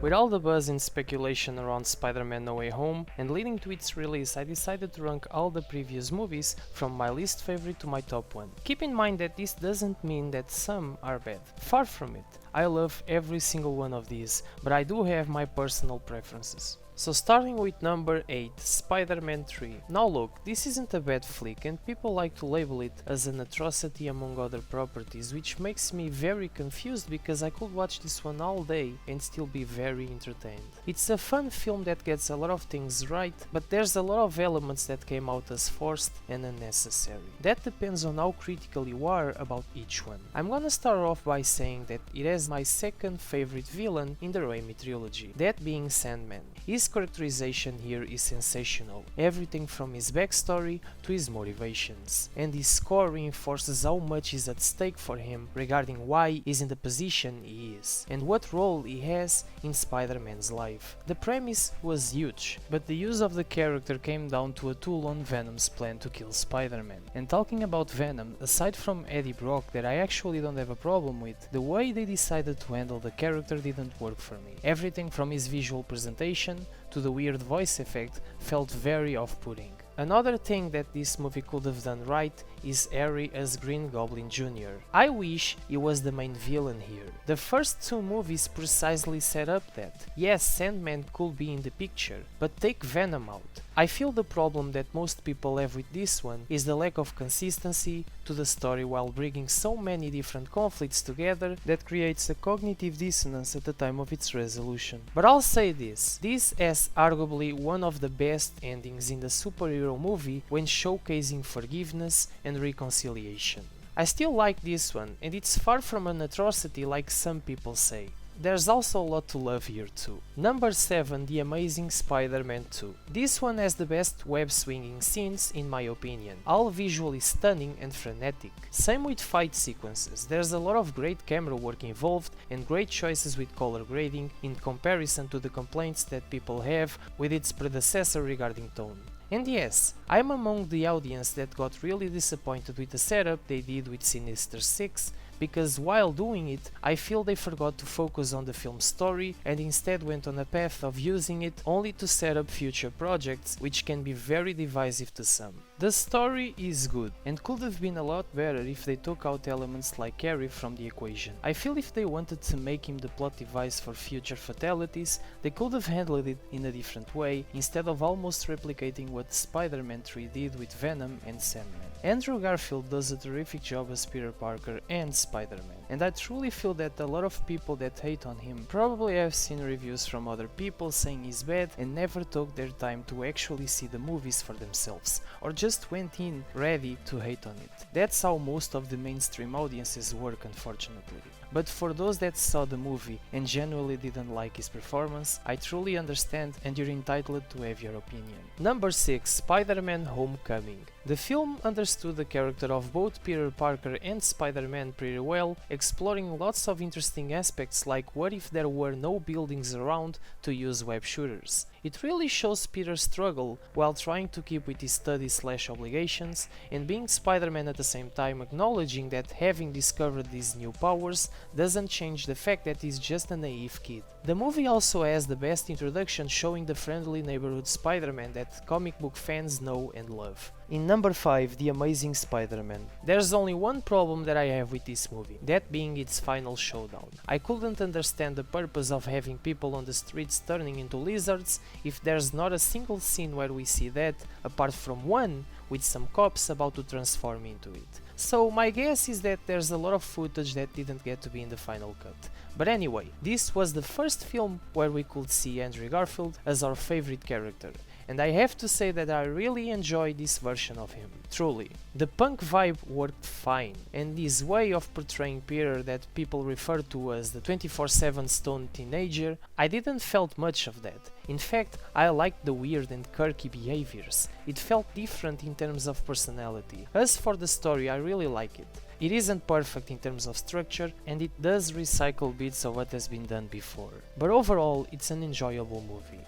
With all the buzz and speculation around Spider-Man No Way Home and leading to its release, I decided to rank all the previous movies from my least favorite to my top one. Keep in mind that this doesn't mean that some are bad. Far from it. I love every single one of these, but I do have my personal preferences. So starting with number 8, SpiderMan III. Now look, this isn't a bad flick and people like to label it as an atrocity among other properties, which makes me very confused because I could watch this one all day and still be very entertained. It's a fun film that gets a lot of things right, but there's a lot of elements that came out as forced and unnecessary. That depends on how critical you are about each one. I'm gonna start off by saying that it has my second favorite villain in the Raimi trilogy, that being Sandman. His characterization here is sensational, everything from his backstory to his motivations, and his score reinforces how much is at stake for him regarding why he's in the position he is, and what role he has in Spider-Man's life. The premise was huge, but the use of the character came down to a tool on Venom's plan to kill Spider-Man. And talking about Venom, aside from Eddie Brock that I actually don't have a problem with, the way they decided to handle the character didn't work for me. Everything from his visual presentation to the weird voice effect felt very off-putting. Another thing that this movie could have done right is Harry as Green Goblin Jr. I wish he was the main villain here. The first two movies precisely set up that. Yes, Sandman could be in the picture, but take Venom out. I feel the problem that most people have with this one is the lack of consistency to the story while bringing so many different conflicts together that creates a cognitive dissonance at the time of its resolution. But I'll say this has arguably one of the best endings in the superhero movie when showcasing forgiveness and reconciliation. I still like this one, and it's far from an atrocity like some people say. There's also a lot to love here too. Number 7, The Amazing SpiderMan II. This one has the best web swinging scenes in my opinion, all visually stunning and frenetic. Same with fight sequences, there's a lot of great camera work involved and great choices with color grading in comparison to the complaints that people have with its predecessor regarding tone. And yes, I'm among the audience that got really disappointed with the setup they did with Sinister Six, because while doing it, I feel they forgot to focus on the film's story and instead went on a path of using it only to set up future projects, which can be very divisive to some. The story is good and could have been a lot better if they took out elements like Harry from the equation. I feel if they wanted to make him the plot device for future fatalities, they could have handled it in a different way instead of almost replicating what Spider-Man 3 did with Venom and Sandman. Andrew Garfield does a terrific job as Peter Parker and Spider-Man, and I truly feel that a lot of people that hate on him probably have seen reviews from other people saying he's bad and never took their time to actually see the movies for themselves, or just went in ready to hate on it. That's how most of the mainstream audiences work, unfortunately. But for those that saw the movie and genuinely didn't like his performance, I truly understand and you're entitled to have your opinion. Number 6, Spiderman Homecoming. The film understood the character of both Peter Parker and Spider-Man pretty well, exploring lots of interesting aspects like what if there were no buildings around to use web shooters. It really shows Peter's struggle while trying to keep with his studies/obligations and being Spider-Man at the same time, acknowledging that having discovered these new powers doesn't change the fact that he's just a naive kid. The movie also has the best introduction, showing the friendly neighborhood Spider-Man that comic book fans know and love. In number 5, The Amazing Spider-Man. There's only one problem that I have with this movie, that being its final showdown. I couldn't understand the purpose of having people on the streets turning into lizards if there's not a single scene where we see that, apart from one with some cops about to transform into it. So my guess is that there's a lot of footage that didn't get to be in the final cut. But anyway, this was the first film where we could see Andrew Garfield as our favorite character, and I have to say that I really enjoyed this version of him, truly. The punk vibe worked fine, and his way of portraying Peter that people refer to as the 24/7 stoned teenager, I didn't felt much of that. In fact, I liked the weird and quirky behaviors. It felt different in terms of personality. As for the story, I really like it. It isn't perfect in terms of structure, and it does recycle bits of what has been done before. But overall, it's an enjoyable movie.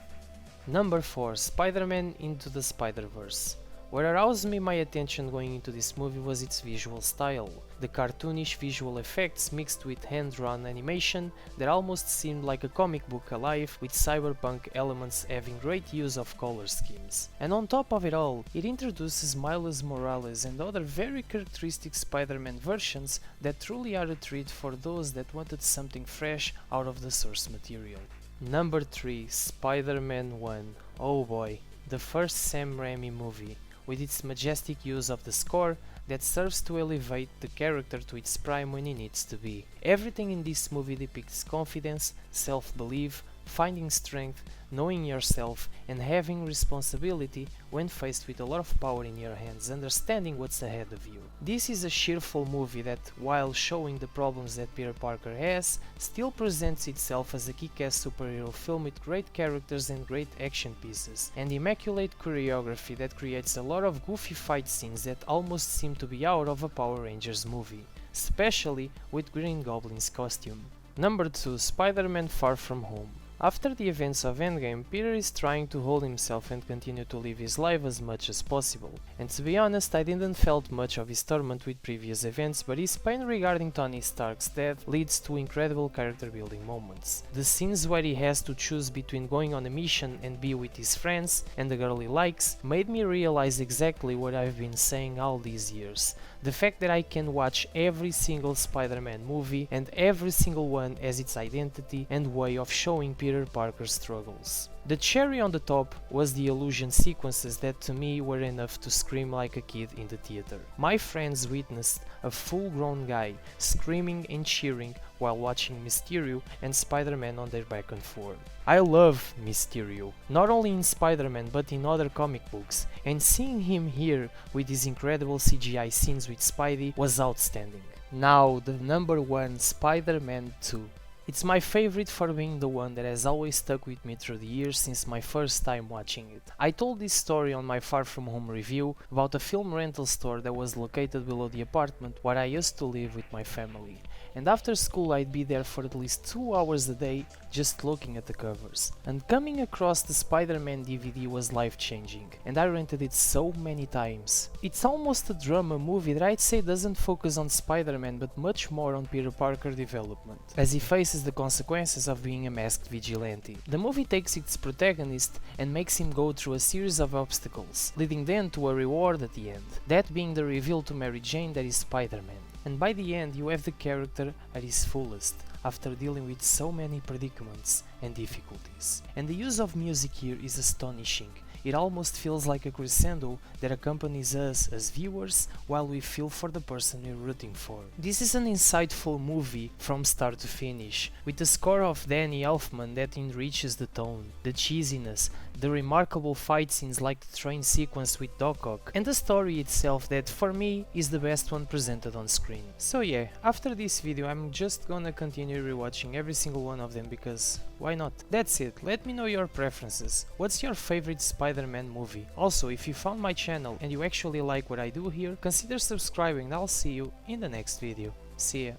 Number 4, Spider-Man Into the Spiderverse. What aroused my attention going into this movie was its visual style. The cartoonish visual effects mixed with hand-drawn animation that almost seemed like a comic book alive, with cyberpunk elements having great use of color schemes. And on top of it all, it introduces Miles Morales and other very characteristic Spider-Man versions that truly are a treat for those that wanted something fresh out of the source material. Number 3. Spider-Man 1. Oh boy, the first Sam Raimi movie, with its majestic use of the score that serves to elevate the character to its prime when it needs to be. Everything in this movie depicts confidence, self-belief, finding strength, knowing yourself, and having responsibility when faced with a lot of power in your hands, understanding what's ahead of you. This is a cheerful movie that, while showing the problems that Peter Parker has, still presents itself as a kick-ass superhero film with great characters and great action pieces, and immaculate choreography that creates a lot of goofy fight scenes that almost seem to be out of a Power Rangers movie, especially with Green Goblin's costume. Number 2. Spider-Man Far From Home. After the events of Endgame, Peter is trying to hold himself and continue to live his life as much as possible. And to be honest, I didn't felt much of his torment with previous events, but his pain regarding Tony Stark's death leads to incredible character building moments. The scenes where he has to choose between going on a mission and be with his friends and the girl he likes made me realize exactly what I've been saying all these years. The fact that I can watch every single Spider-Man movie and every single one has its identity and way of showing Peter Parker's struggles. The cherry on the top was the illusion sequences that to me were enough to scream like a kid in the theater. My friends witnessed a full-grown guy screaming and cheering while watching Mysterio and Spider-Man on their back and forth. I love Mysterio, not only in Spider-Man but in other comic books, and seeing him here with his incredible CGI scenes with Spidey was outstanding. Now the number 1, Spider-Man II. It's my favorite for being the one that has always stuck with me through the years since my first time watching it. I told this story on my Far From Home review about a film rental store that was located below the apartment where I used to live with my family. And after school I'd be there for at least 2 hours a day just looking at the covers. And coming across the Spider-Man DVD was life-changing, and I rented it so many times. It's almost a drama movie that I'd say doesn't focus on Spider-Man but much more on Peter Parker development, as he faces the consequences of being a masked vigilante. The movie takes its protagonist and makes him go through a series of obstacles, leading then to a reward at the end, that being the reveal to Mary Jane that is Spider-Man. And by the end you have the character at his fullest, after dealing with so many predicaments and difficulties. And the use of music here is astonishing. It almost feels like a crescendo that accompanies us as viewers while we feel for the person we're rooting for. This is an insightful movie from start to finish, with the score of Danny Elfman that enriches the tone, the cheesiness, the remarkable fight scenes like the train sequence with Doc Ock, and the story itself that for me is the best one presented on screen. So yeah, after this video I'm just gonna continue rewatching every single one of them because why not? That's it, let me know your preferences. What's your favorite Spider-Man movie? Also, if you found my channel and you actually like what I do here, consider subscribing and I'll see you in the next video. See ya.